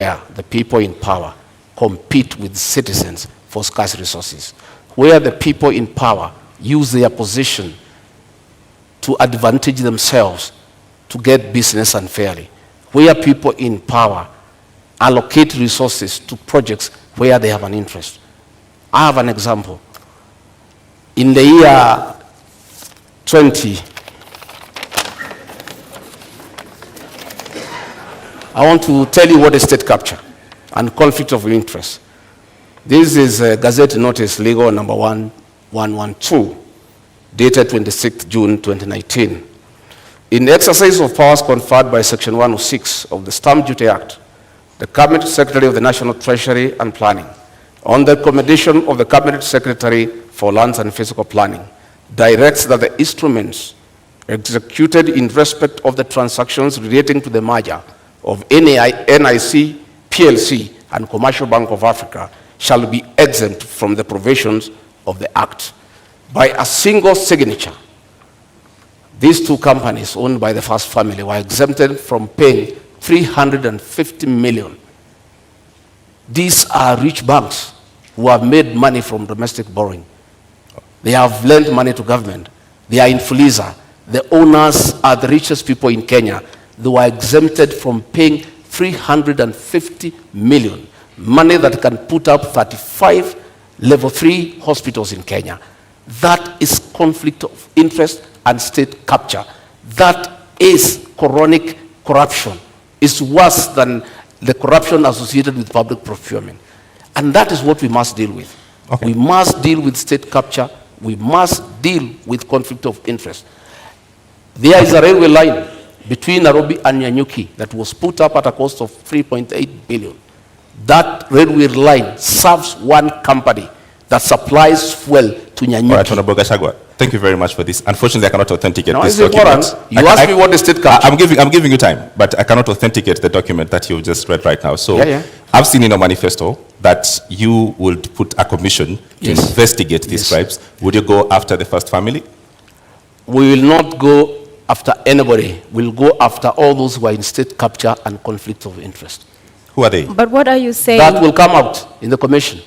the people in power compete with citizens for scarce resources, where the people in power use their position to advantage themselves to get business unfairly, where people in power allocate resources to projects where they have an interest. I have an example. In the year 20, I want to tell you what is state capture and conflict of interest. This is Gazette Notice Legal number 1112, dated 26th June 2019. In the exercise of powers conferred by Section 106 of the Stamp Duty Act, the Cabinet Secretary of the National Treasury and Planning, on the recommendation of the Cabinet Secretary for Lands and Physical Planning, directs that the instruments executed in respect of the transactions relating to the merger of NIC, PLC, and Commercial Bank of Africa shall be exempt from the provisions of the Act. By a single signature, these two companies owned by the first family were exempted from paying 350 million. These are rich banks who have made money from domestic borrowing. They have lent money to government. They are in Fuliza. The owners are the richest people in Kenya. They were exempted from paying 350 million, money that can put up 35 level 3 hospitals in Kenya. That is conflict of interest and state capture. That is chronic corruption. It's worse than the corruption associated with public procurement. And that is what we must deal with. Okay. We must deal with state capture. We must deal with conflict of interest. There is a railway line between Nairobi and Nyanyuki that was put up at a cost of 3.8 billion. That railway line serves one company that supplies fuel to Nyanyuki. All right, Honorable Gachagua, thank you very much for this. Unfortunately, I cannot authenticate this document. You asked me what the state capture. I'm giving you time, but I cannot authenticate the document that you just read right now. So I've seen in a manifesto that you would put a commission to investigate these tribes. Would you go after the first family? We will not go after anybody. We'll go after all those who are in state capture and conflict of interest. Who are they? But what are you saying? That will come out in the commission.